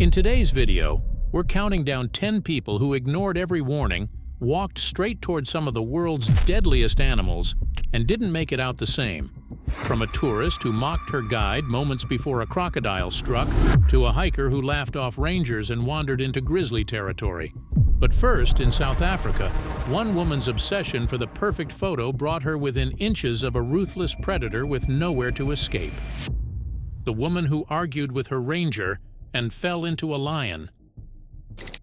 In today's video, we're counting down 10 people who ignored every warning, walked straight toward some of the world's deadliest animals, and didn't make it out the same. From a tourist who mocked her guide moments before a crocodile struck, to a hiker who laughed off rangers and wandered into grizzly territory. But first, in South Africa, one woman's obsession for the perfect photo brought her within inches of a ruthless predator with nowhere to escape. The woman who argued with her ranger and fell into a lion.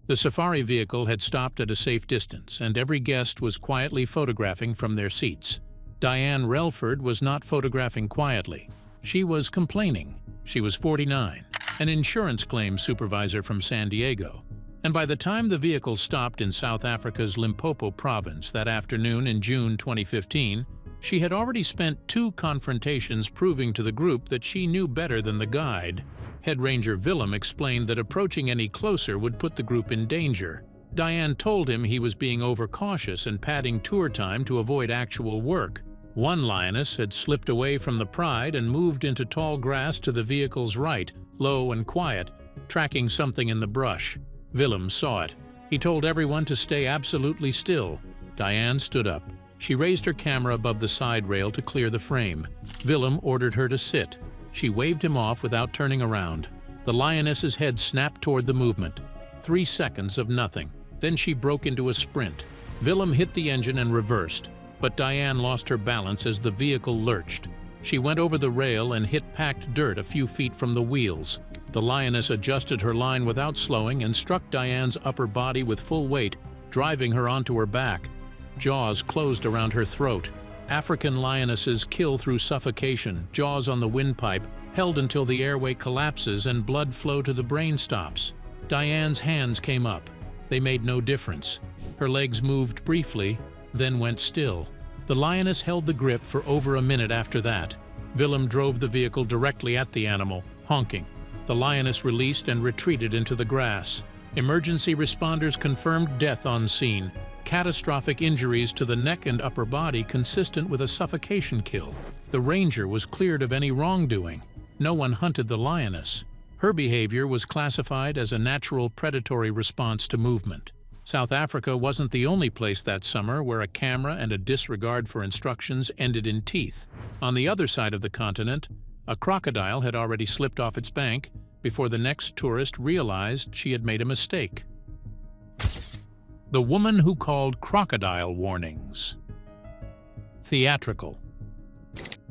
The safari vehicle had stopped at a safe distance, and every guest was quietly photographing from their seats. Diane Relford was not photographing quietly. She was complaining. She was 49, an insurance claims supervisor from San Diego. And by the time the vehicle stopped in South Africa's Limpopo province that afternoon in June 2015, she had already spent 2 confrontations proving to the group that she knew better than the guide. Head Ranger Willem explained that approaching any closer would put the group in danger. Diane told him he was being overcautious and padding tour time to avoid actual work. One lioness had slipped away from the pride and moved into tall grass to the vehicle's right, low and quiet, tracking something in the brush. Willem saw it. He told everyone to stay absolutely still. Diane stood up. She raised her camera above the side rail to clear the frame. Willem ordered her to sit. She waved him off without turning around. The lioness's head snapped toward the movement. 3 seconds of nothing. Then she broke into a sprint. Willem hit the engine and reversed, but Diane lost her balance as the vehicle lurched. She went over the rail and hit packed dirt a few feet from the wheels. The lioness adjusted her line without slowing and struck Diane's upper body with full weight, driving her onto her back. Jaws closed around her throat. African lionesses kill through suffocation, jaws on the windpipe, held until the airway collapses and blood flow to the brain stops. Diane's hands came up. They made no difference. Her legs moved briefly, then went still. The lioness held the grip for over a minute after that. Willem drove the vehicle directly at the animal, honking. The lioness released and retreated into the grass. Emergency responders confirmed death on scene. Catastrophic injuries to the neck and upper body consistent with a suffocation kill. The ranger was cleared of any wrongdoing. No one hunted the lioness. Her behavior was classified as a natural predatory response to movement. South Africa wasn't the only place that summer where a camera and a disregard for instructions ended in teeth. On the other side of the continent, a crocodile had already slipped off its bank before the next tourist realized she had made a mistake. The woman who called crocodile warnings. Theatrical.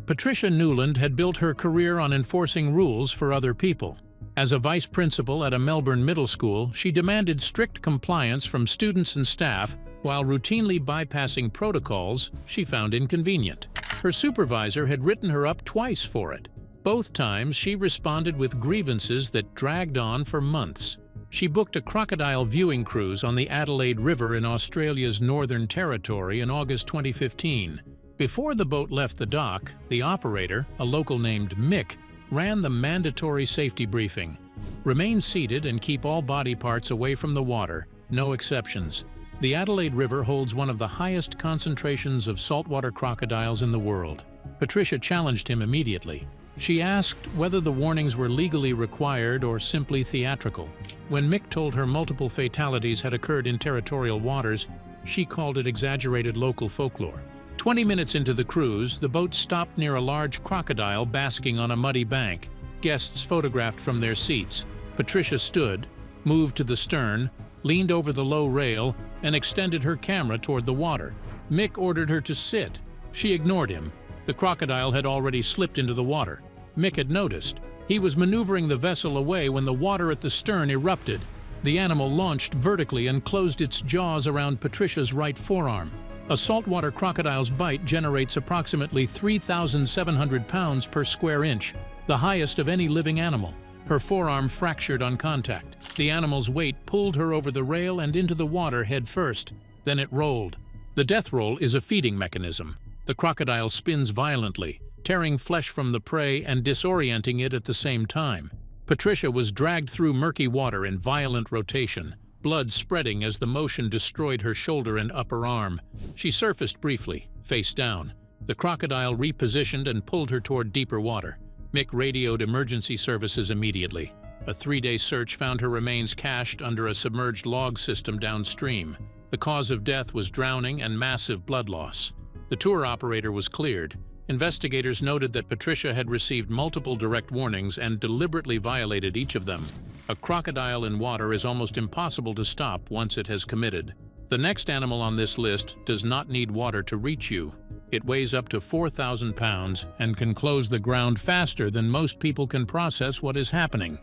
Patricia Newland had built her career on enforcing rules for other people. As a vice principal at a Melbourne middle school, she demanded strict compliance from students and staff while routinely bypassing protocols she found inconvenient. Her supervisor had written her up twice for it. Both times she responded with grievances that dragged on for months. She booked a crocodile viewing cruise on the Adelaide River in Australia's Northern Territory in August 2015. Before the boat left the dock, the operator, a local named Mick, ran the mandatory safety briefing. Remain seated and keep all body parts away from the water, no exceptions. The Adelaide River holds one of the highest concentrations of saltwater crocodiles in the world. Patricia challenged him immediately. She asked whether the warnings were legally required or simply theatrical. When Mick told her multiple fatalities had occurred in territorial waters, she called it exaggerated local folklore. 20 minutes into the cruise, the boat stopped near a large crocodile basking on a muddy bank. Guests photographed from their seats. Patricia stood, moved to the stern, leaned over the low rail, and extended her camera toward the water. Mick ordered her to sit. She ignored him. The crocodile had already slipped into the water. Mick had noticed. He was maneuvering the vessel away when the water at the stern erupted. The animal launched vertically and closed its jaws around Patricia's right forearm. A saltwater crocodile's bite generates approximately 3,700 pounds per square inch, the highest of any living animal. Her forearm fractured on contact. The animal's weight pulled her over the rail and into the water head first. Then it rolled. The death roll is a feeding mechanism. The crocodile spins violently, tearing flesh from the prey and disorienting it at the same time. Patricia was dragged through murky water in violent rotation, blood spreading as the motion destroyed her shoulder and upper arm. She surfaced briefly, face down. The crocodile repositioned and pulled her toward deeper water. Mick radioed emergency services immediately. A 3-day search found her remains cached under a submerged log system downstream. The cause of death was drowning and massive blood loss. The tour operator was cleared. Investigators noted that Patricia had received multiple direct warnings and deliberately violated each of them. A crocodile in water is almost impossible to stop once it has committed. The next animal on this list does not need water to reach you. It weighs up to 4,000 pounds and can close the ground faster than most people can process what is happening.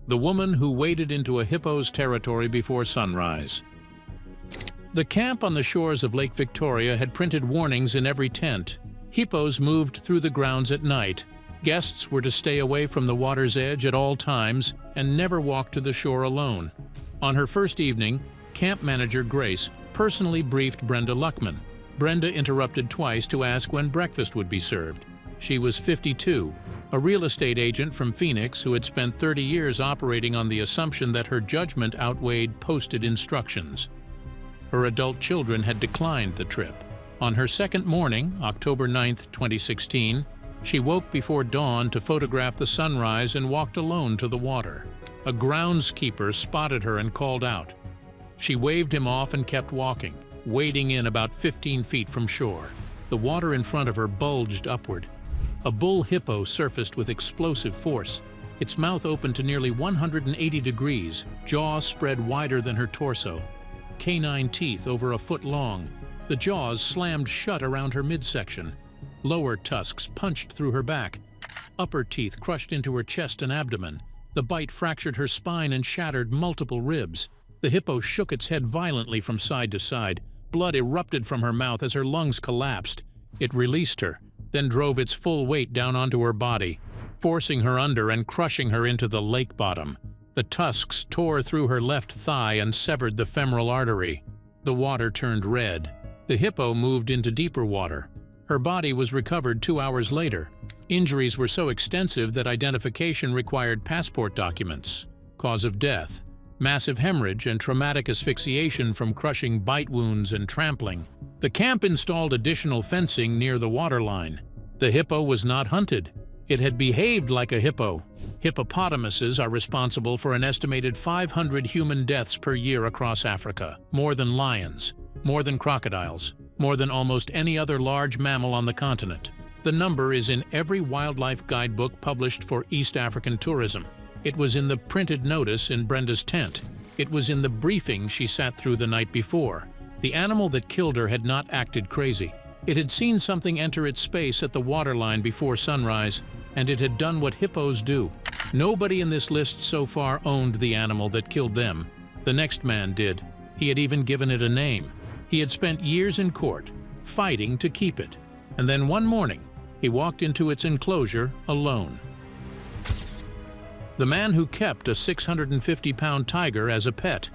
The woman who waded into a hippo's territory before sunrise. The camp on the shores of Lake Victoria had printed warnings in every tent. Hippos moved through the grounds at night. Guests were to stay away from the water's edge at all times and never walk to the shore alone. On her first evening, camp manager Grace personally briefed Brenda Luckman. Brenda interrupted twice to ask when breakfast would be served. She was 52, a real estate agent from Phoenix who had spent 30 years operating on the assumption that her judgment outweighed posted instructions. Her adult children had declined the trip. On her second morning, October 9, 2016, she woke before dawn to photograph the sunrise and walked alone to the water. A groundskeeper spotted her and called out. She waved him off and kept walking, wading in about 15 feet from shore. The water in front of her bulged upward. A bull hippo surfaced with explosive force. Its mouth opened to nearly 180 degrees, jaws spread wider than her torso. Canine teeth over a foot long. The jaws slammed shut around her midsection. Lower tusks punched through her back. Upper teeth crushed into her chest and abdomen. The bite fractured her spine and shattered multiple ribs. The hippo shook its head violently from side to side. Blood erupted from her mouth as her lungs collapsed. It released her, then drove its full weight down onto her body, forcing her under and crushing her into the lake bottom. The tusks tore through her left thigh and severed the femoral artery. The water turned red. The hippo moved into deeper water. Her body was recovered 2 hours later. Injuries were so extensive that identification required passport documents. Cause of death: massive hemorrhage and traumatic asphyxiation from crushing bite wounds and trampling. The camp installed additional fencing near the waterline. The hippo was not hunted. It had behaved like a hippo. Hippopotamuses are responsible for an estimated 500 human deaths per year across Africa, more than lions, more than crocodiles, more than almost any other large mammal on the continent. The number is in every wildlife guidebook published for East African tourism. It was in the printed notice in Brenda's tent. It was in the briefing she sat through the night before. The animal that killed her had not acted crazy. It had seen something enter its space at the waterline before sunrise, and it had done what hippos do. Nobody in this list so far owned the animal that killed them. The next man did. He had even given it a name. He had spent years in court, fighting to keep it. And then one morning, he walked into its enclosure alone. The man who kept a 650-pound tiger as a pet.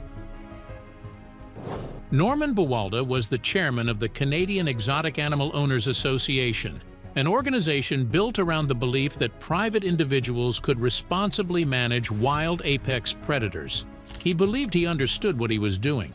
Norman Buwalda was the chairman of the Canadian Exotic Animal Owners Association, an organization built around the belief that private individuals could responsibly manage wild apex predators. He believed he understood what he was doing.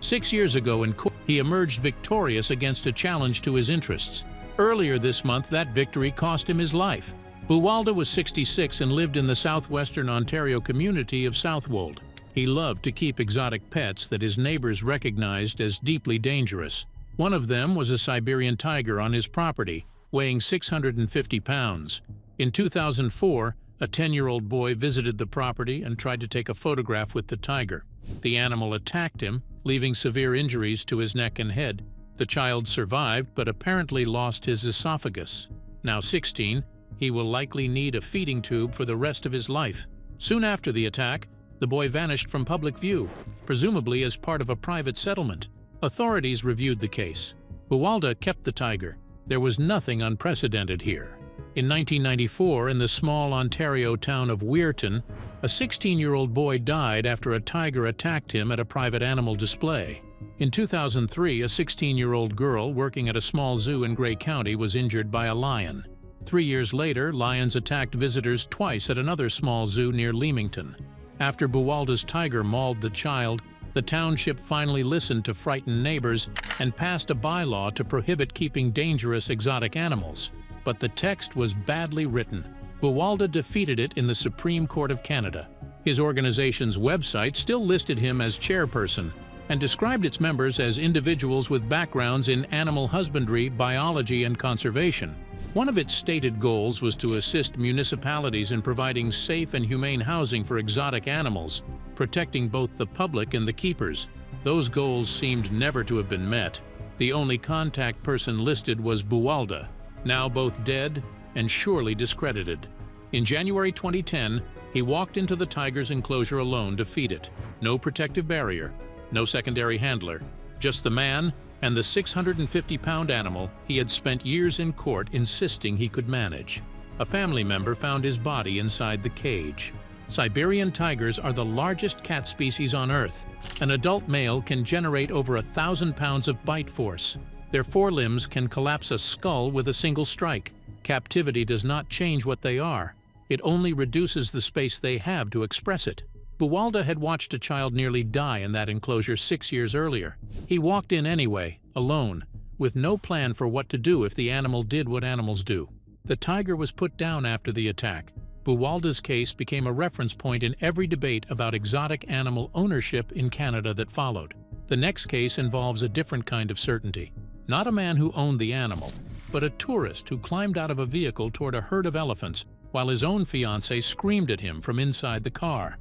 6 years ago in court, he emerged victorious against a challenge to his interests. Earlier this month, that victory cost him his life. Buwalda was 66 and lived in the southwestern Ontario community of Southwold. He loved to keep exotic pets that his neighbors recognized as deeply dangerous. One of them was a Siberian tiger on his property, weighing 650 pounds. In 2004, a 10-year-old boy visited the property and tried to take a photograph with the tiger. The animal attacked him, leaving severe injuries to his neck and head. The child survived but apparently lost his esophagus. Now 16, he will likely need a feeding tube for the rest of his life. Soon after the attack, the boy vanished from public view, presumably as part of a private settlement. Authorities reviewed the case. Buwalda kept the tiger. There was nothing unprecedented here. In 1994, in the small Ontario town of Weirton, a 16-year-old boy died after a tiger attacked him at a private animal display. In 2003, a 16-year-old girl working at a small zoo in Grey County was injured by a lion. 3 years later, lions attacked visitors twice at another small zoo near Leamington. After Buwalda's tiger mauled the child, the township finally listened to frightened neighbors and passed a bylaw to prohibit keeping dangerous exotic animals. But the text was badly written. Buwalda defeated it in the Supreme Court of Canada. His organization's website still listed him as chairperson and described its members as individuals with backgrounds in animal husbandry, biology, and conservation. One of its stated goals was to assist municipalities in providing safe and humane housing for exotic animals, protecting both the public and the keepers. Those goals seemed never to have been met. The only contact person listed was Buwalda, now both dead and surely discredited. In January 2010, he walked into the tiger's enclosure alone to feed it. No protective barrier, no secondary handler, just the man and the 650-pound animal he had spent years in court insisting he could manage. A family member found his body inside the cage. Siberian tigers are the largest cat species on Earth. An adult male can generate over 1,000 pounds of bite force. Their forelimbs can collapse a skull with a single strike. Captivity does not change what they are. It only reduces the space they have to express it. Buwalda had watched a child nearly die in that enclosure 6 years earlier. He walked in anyway, alone, with no plan for what to do if the animal did what animals do. The tiger was put down after the attack. Buwalda's case became a reference point in every debate about exotic animal ownership in Canada that followed. The next case involves a different kind of certainty. Not a man who owned the animal, but a tourist who climbed out of a vehicle toward a herd of elephants while his own fiancée screamed at him from inside the car.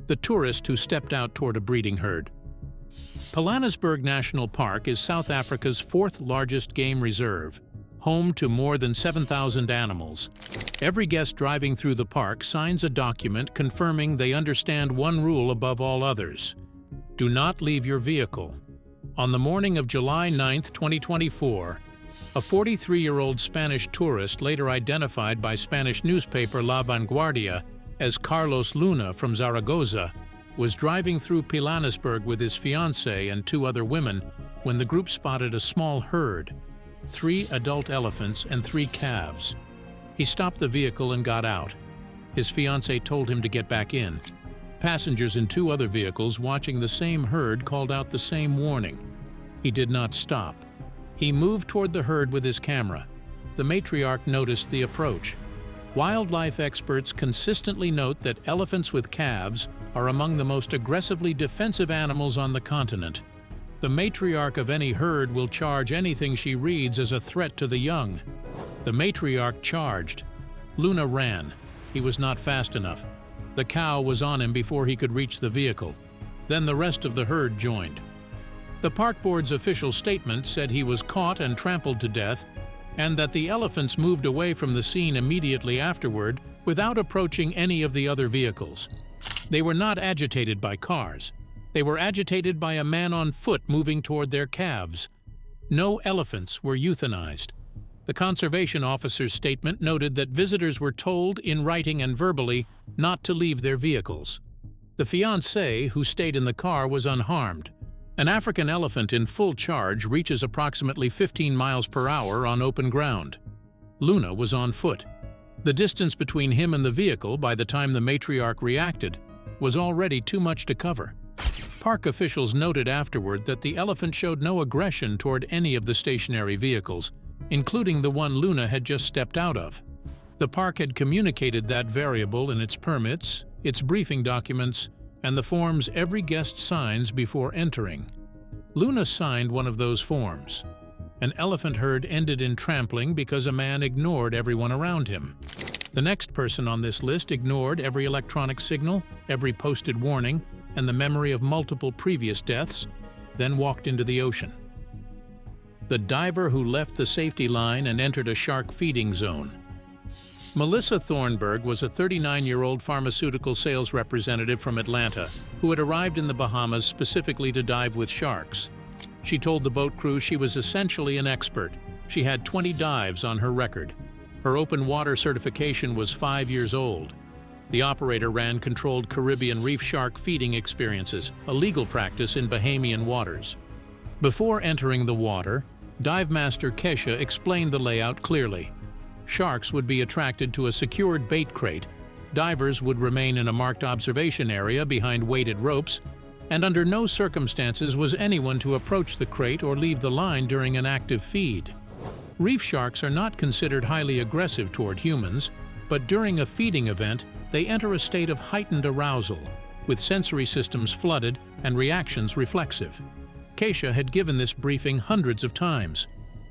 The tourist who stepped out toward a breeding herd. Pilanesberg National Park is South Africa's fourth largest game reserve, home to more than 7,000 animals. Every guest driving through the park signs a document confirming they understand one rule above all others: do not leave your vehicle. On the morning of July 9, 2024, a 43-year-old Spanish tourist, later identified by Spanish newspaper La Vanguardia as Carlos Luna from Zaragoza, was driving through Pilanesberg with his fiancée and 2 other women when the group spotted a small herd, 3 adult elephants and 3 calves. He stopped the vehicle and got out. His fiancée told him to get back in. Passengers in 2 other vehicles watching the same herd called out the same warning. He did not stop. He moved toward the herd with his camera. The matriarch noticed the approach. Wildlife experts consistently note that elephants with calves are among the most aggressively defensive animals on the continent. The matriarch of any herd will charge anything she reads as a threat to the young. The matriarch charged. Luna ran. He was not fast enough. The cow was on him before he could reach the vehicle. Then the rest of the herd joined. The park board's official statement said he was caught and trampled to death, and that the elephants moved away from the scene immediately afterward without approaching any of the other vehicles. They were not agitated by cars. They were agitated by a man on foot moving toward their calves. No elephants were euthanized. The conservation officer's statement noted that visitors were told in writing and verbally not to leave their vehicles. The fiancée, who stayed in the car, was unharmed. An African elephant in full charge reaches approximately 15 miles per hour on open ground. Luna was on foot. The distance between him and the vehicle, by the time the matriarch reacted, was already too much to cover. Park officials noted afterward that the elephant showed no aggression toward any of the stationary vehicles, including the one Luna had just stepped out of. The park had communicated that variable in its permits, its briefing documents, and the forms every guest signs before entering. Luna signed one of those forms. An elephant herd ended in trampling because a man ignored everyone around him. The next person on this list ignored every electronic signal, every posted warning, and the memory of multiple previous deaths, then walked into the ocean. The diver who left the safety line and entered a shark feeding zone. Melissa Thornburg was a 39-year-old pharmaceutical sales representative from Atlanta who had arrived in the Bahamas specifically to dive with sharks. She told the boat crew she was essentially an expert. She had 20 dives on her record. Her open water certification was 5 years old. The operator ran controlled Caribbean reef shark feeding experiences, a legal practice in Bahamian waters. Before entering the water, dive master Kesha explained the layout clearly. Sharks would be attracted to a secured bait crate, divers would remain in a marked observation area behind weighted ropes, and under no circumstances was anyone to approach the crate or leave the line during an active feed. Reef sharks are not considered highly aggressive toward humans, but during a feeding event, they enter a state of heightened arousal, with sensory systems flooded and reactions reflexive. Keisha had given this briefing hundreds of times.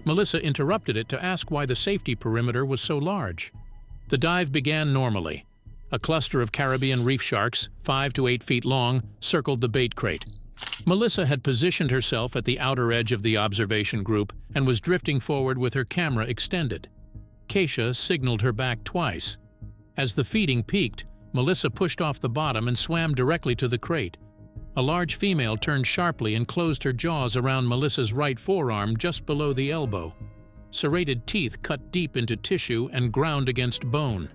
Melissa interrupted it to ask why the safety perimeter was so large. The dive began normally. A cluster of Caribbean reef sharks, 5 to 8 feet long, circled the bait crate. Melissa had positioned herself at the outer edge of the observation group and was drifting forward with her camera extended. Keisha signaled her back twice. As the feeding peaked, Melissa pushed off the bottom and swam directly to the crate. A large female turned sharply and closed her jaws around Melissa's right forearm just below the elbow. Serrated teeth cut deep into tissue and ground against bone.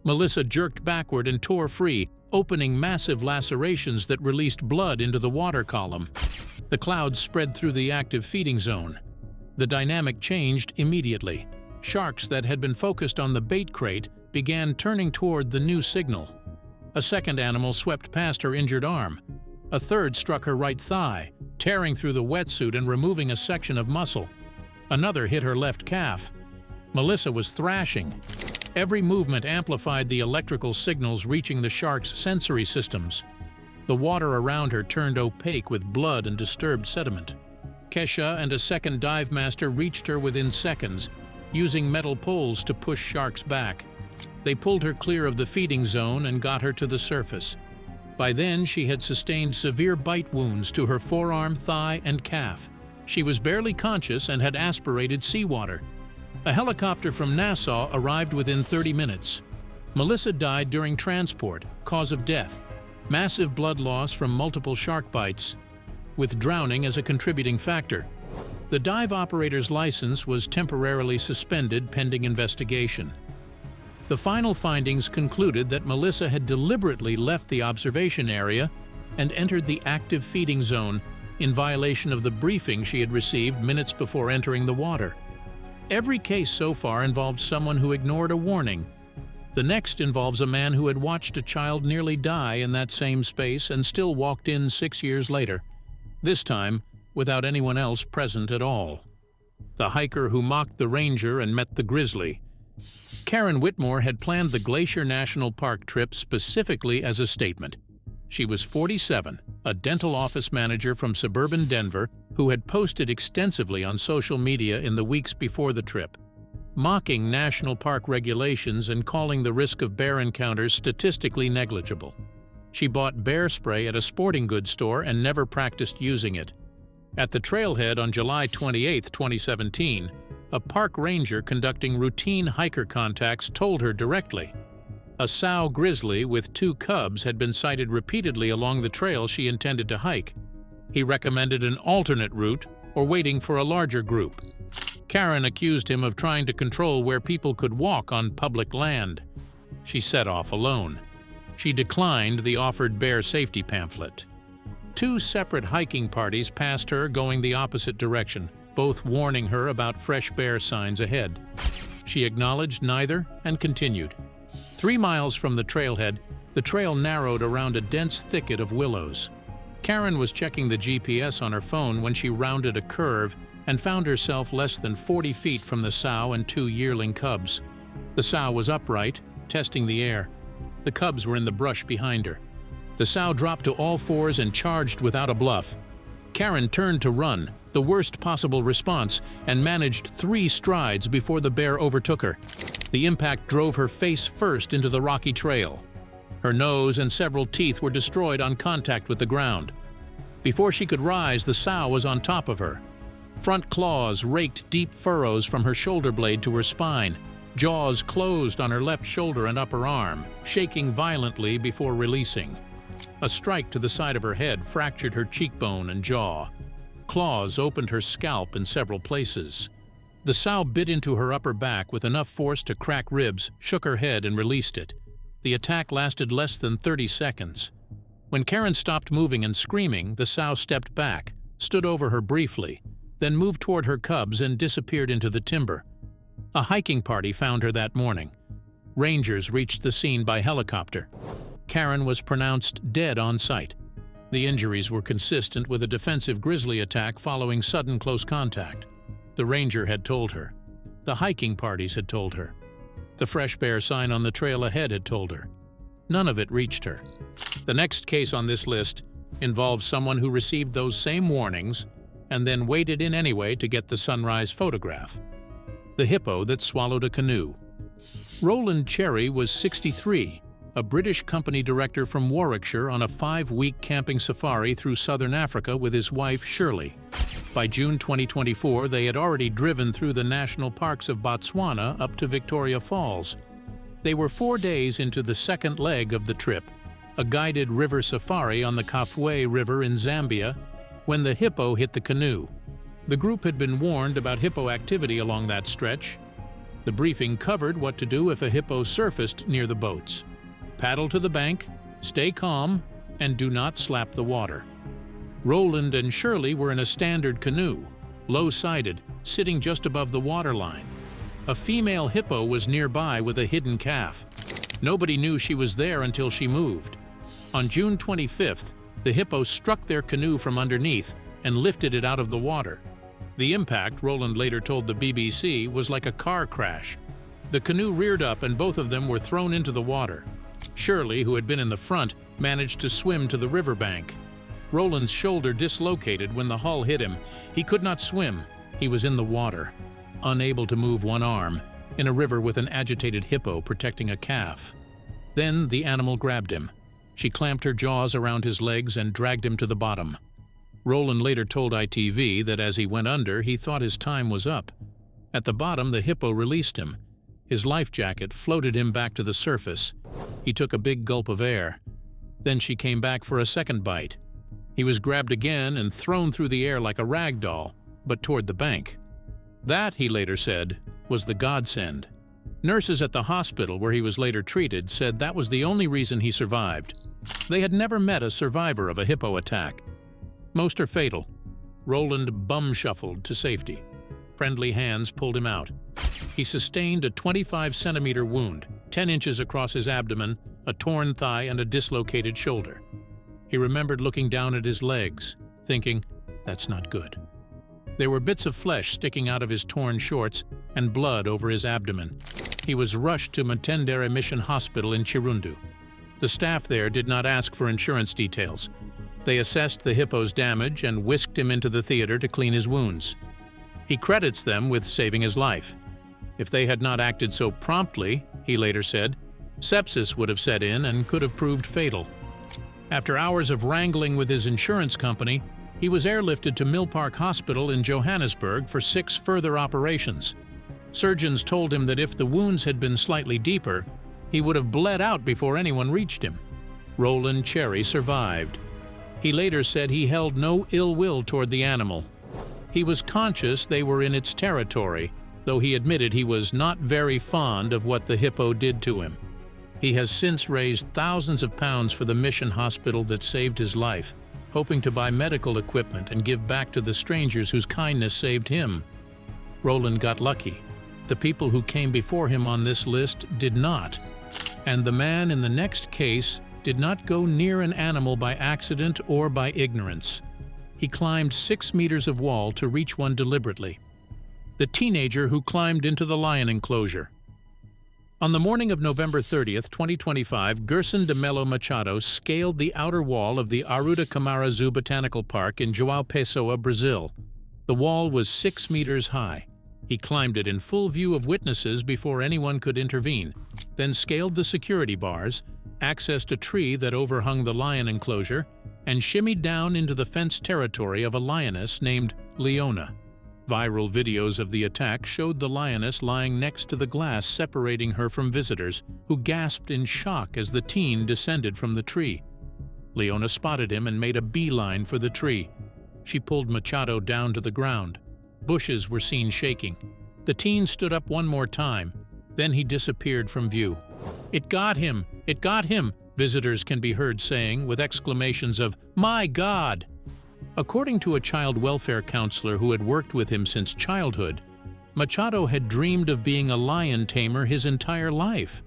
Melissa jerked backward and tore free, opening massive lacerations that released blood into the water column. The clouds spread through the active feeding zone. The dynamic changed immediately. Sharks that had been focused on the bait crate began turning toward the new signal. A second animal swept past her injured arm. A third struck her right thigh, tearing through the wetsuit and removing a section of muscle. Another hit her left calf. Melissa was thrashing. Every movement amplified the electrical signals reaching the shark's sensory systems. The water around her turned opaque with blood and disturbed sediment. Keisha and a second dive master reached her within seconds, using metal poles to push sharks back. They pulled her clear of the feeding zone and got her to the surface. By then, she had sustained severe bite wounds to her forearm, thigh, and calf. She was barely conscious and had aspirated seawater. A helicopter from Nassau arrived within 30 minutes. Melissa died during transport, cause of death: massive blood loss from multiple shark bites, with drowning as a contributing factor. The dive operator's license was temporarily suspended pending investigation. The final findings concluded that Melissa had deliberately left the observation area and entered the active feeding zone in violation of the briefing she had received minutes before entering the water. Every case so far involved someone who ignored a warning. The next involves a man who had watched a child nearly die in that same space and still walked in 6 years later, this time without anyone else present at all. The hiker who mocked the ranger and met the grizzly. Karen Whitmore had planned the Glacier National Park trip specifically as a statement. She was 47, a dental office manager from suburban Denver who had posted extensively on social media in the weeks before the trip, mocking national park regulations and calling the risk of bear encounters statistically negligible. She bought bear spray at a sporting goods store and never practiced using it. At the trailhead on July 28, 2017, a park ranger conducting routine hiker contacts told her directly. A sow grizzly with 2 cubs had been sighted repeatedly along the trail she intended to hike. He recommended an alternate route or waiting for a larger group. Karen accused him of trying to control where people could walk on public land. She set off alone. She declined the offered bear safety pamphlet. 2 separate hiking parties passed her going the opposite direction, both warning her about fresh bear signs ahead. She acknowledged neither and continued. 3 miles from the trailhead, the trail narrowed around a dense thicket of willows. Karen was checking the GPS on her phone when she rounded a curve and found herself less than 40 feet from the sow and 2 yearling cubs. The sow was upright, testing the air. The cubs were in the brush behind her. The sow dropped to all fours and charged without a bluff. Karen turned to run, the worst possible response, and managed 3 strides before the bear overtook her. The impact drove her face first into the rocky trail. Her nose and several teeth were destroyed on contact with the ground. Before she could rise, the sow was on top of her. Front claws raked deep furrows from her shoulder blade to her spine. Jaws closed on her left shoulder and upper arm, shaking violently before releasing. A strike to the side of her head fractured her cheekbone and jaw. Claws opened her scalp in several places. The sow bit into her upper back with enough force to crack ribs, shook her head, and released it. The attack lasted less than 30 seconds. When Karen stopped moving and screaming, the sow stepped back, stood over her briefly, then moved toward her cubs and disappeared into the timber. A hiking party found her that morning. Rangers reached the scene by helicopter. Karen was pronounced dead on site. The injuries were consistent with a defensive grizzly attack following sudden close contact. The ranger had told her, The hiking parties had told her. The fresh bear sign on the trail ahead had told her. None of it reached her. The next case on this list involves someone who received those same warnings and then waded in anyway to get the sunrise photograph. The hippo that swallowed a canoe. Roland Cherry was 63, a British company director from Warwickshire on a 5-week camping safari through southern Africa with his wife Shirley. By June 2024, they had already driven through the national parks of Botswana up to Victoria Falls. They were 4 days into the second leg of the trip, a guided river safari on the Kafue River in Zambia, when the hippo hit the canoe. The group had been warned about hippo activity along that stretch. The briefing covered what to do if a hippo surfaced near the boats. Paddle to the bank, stay calm, and do not slap the water. Roland and Shirley were in a standard canoe, low-sided, sitting just above the waterline. A female hippo was nearby with a hidden calf. Nobody knew she was there until she moved. On June 25th, the hippo struck their canoe from underneath and lifted it out of the water. The impact, Roland later told the BBC, was like a car crash. The canoe reared up and both of them were thrown into the water. Shirley, who had been in the front, managed to swim to the riverbank. Roland's shoulder dislocated when the hull hit him. He could not swim. He was in the water, unable to move one arm, in a river with an agitated hippo protecting a calf. Then the animal grabbed him. She clamped her jaws around his legs and dragged him to the bottom. Roland later told ITV that as he went under, he thought his time was up. At the bottom, the hippo released him. His life jacket floated him back to the surface. He took a big gulp of air. Then she came back for a second bite. He was grabbed again and thrown through the air like a rag doll, but toward the bank. That, he later said, was the godsend. Nurses at the hospital where he was later treated said that was the only reason he survived. They had never met a survivor of a hippo attack. Most are fatal. Roland bum-shuffled to safety. Friendly hands pulled him out. He sustained a 25-centimeter wound, 10 inches across his abdomen, a torn thigh, and a dislocated shoulder. He remembered looking down at his legs, thinking, "That's not good." There were bits of flesh sticking out of his torn shorts and blood over his abdomen. He was rushed to Mtendere Mission Hospital in Chirundu. The staff there did not ask for insurance details. They assessed the hippo's damage and whisked him into the theater to clean his wounds. He credits them with saving his life. If they had not acted so promptly, he later said, sepsis would have set in and could have proved fatal. After hours of wrangling with his insurance company, he was airlifted to Mill Park Hospital in Johannesburg for 6 further operations. Surgeons told him that if the wounds had been slightly deeper, he would have bled out before anyone reached him. Roland Cherry survived. He later said he held no ill will toward the animal. He was conscious they were in its territory, though he admitted he was not very fond of what the hippo did to him. He has since raised thousands of pounds for the mission hospital that saved his life, hoping to buy medical equipment and give back to the strangers whose kindness saved him. Roland got lucky. The people who came before him on this list did not. And the man in the next case did not go near an animal by accident or by ignorance. He climbed 6 meters of wall to reach one deliberately. The teenager who climbed into the lion enclosure. On the morning of November 30th, 2025, Gerson de Melo Machado scaled the outer wall of the Arruda Camara Zoo Botanical Park in João Pessoa, Brazil. The wall was 6 meters high. He climbed it in full view of witnesses before anyone could intervene, then scaled the security bars, accessed a tree that overhung the lion enclosure, and shimmied down into the fenced territory of a lioness named Leona. Viral videos of the attack showed the lioness lying next to the glass separating her from visitors, who gasped in shock as the teen descended from the tree. Leona spotted him and made a beeline for the tree. She pulled Machado down to the ground. Bushes were seen shaking. The teen stood up one more time. Then he disappeared from view. "It got him! It got him!" visitors can be heard saying, with exclamations of, "My God!" According to a child welfare counselor who had worked with him since childhood, Machado had dreamed of being a lion tamer his entire life.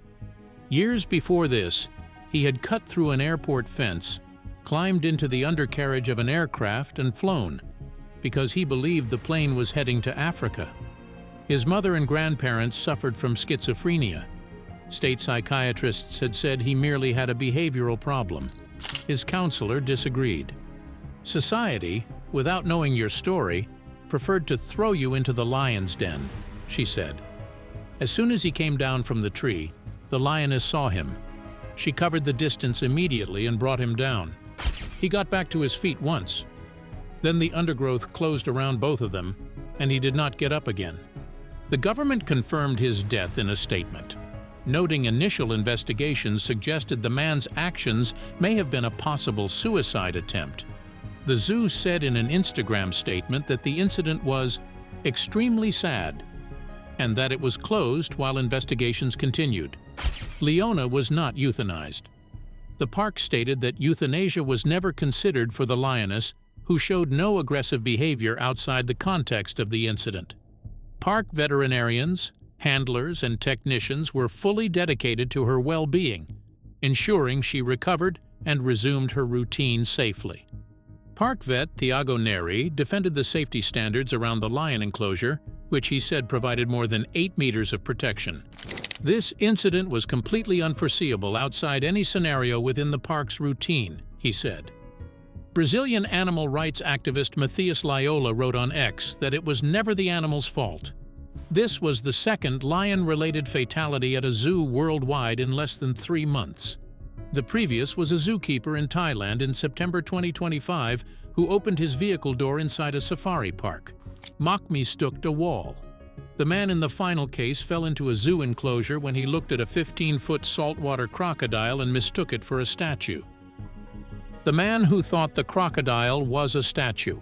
Years before this, he had cut through an airport fence, climbed into the undercarriage of an aircraft and flown, because he believed the plane was heading to Africa. His mother and grandparents suffered from schizophrenia. State psychiatrists had said he merely had a behavioral problem. His counselor disagreed. Society, without knowing your story, preferred to throw you into the lion's den, she said. As soon as he came down from the tree, the lioness saw him. She covered the distance immediately and brought him down. He got back to his feet once. Then the undergrowth closed around both of them, and he did not get up again. The government confirmed his death in a statement, noting initial investigations suggested the man's actions may have been a possible suicide attempt. The zoo said in an Instagram statement that the incident was extremely sad and that it was closed while investigations continued. Leona was not euthanized. The park stated that euthanasia was never considered for the lioness, who showed no aggressive behavior outside the context of the incident. Park veterinarians, handlers, and technicians were fully dedicated to her well-being, ensuring she recovered and resumed her routine safely. Park vet Thiago Neri defended the safety standards around the lion enclosure, which he said provided more than 8 meters of protection. This incident was completely unforeseeable outside any scenario within the park's routine, he said. Brazilian animal rights activist Matthias Loyola wrote on X that it was never the animal's fault. This was the second lion-related fatality at a zoo worldwide in less than 3 months. The previous was a zookeeper in Thailand in September 2025 who opened his vehicle door inside a safari park. Mock mistook a wall. The man in the final case fell into a zoo enclosure when he looked at a 15-foot saltwater crocodile and mistook it for a statue. The man who thought the crocodile was a statue.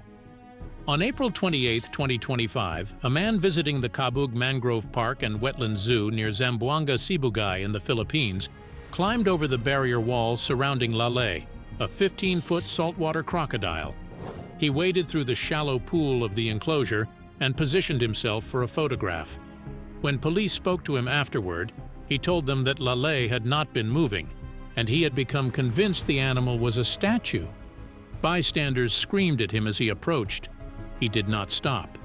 On April 28, 2025, a man visiting the Cabug Mangrove Park and Wetland Zoo near Zamboanga, Sibugay in the Philippines climbed over the barrier wall surrounding Lale, a 15-foot saltwater crocodile. He waded through the shallow pool of the enclosure and positioned himself for a photograph. When police spoke to him afterward, he told them that Lale had not been moving, and he had become convinced the animal was a statue. Bystanders screamed at him as he approached. He did not stop.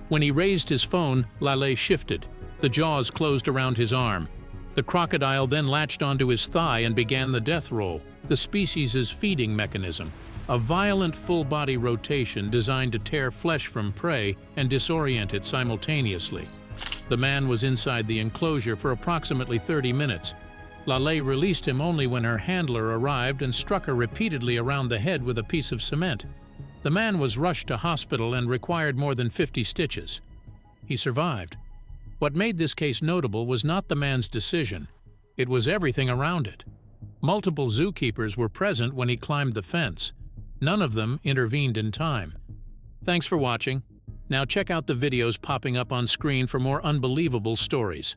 When he raised his phone, Lale shifted. The jaws closed around his arm. The crocodile then latched onto his thigh and began the death roll, the species' feeding mechanism, a violent full-body rotation designed to tear flesh from prey and disorient it simultaneously. The man was inside the enclosure for approximately 30 minutes. Lale released him only when her handler arrived and struck her repeatedly around the head with a piece of cement. The man was rushed to hospital and required more than 50 stitches. He survived. What made this case notable was not the man's decision. It was everything around it. Multiple zookeepers were present when he climbed the fence. None of them intervened in time. Thanks for watching. Now check out the videos popping up on screen for more unbelievable stories.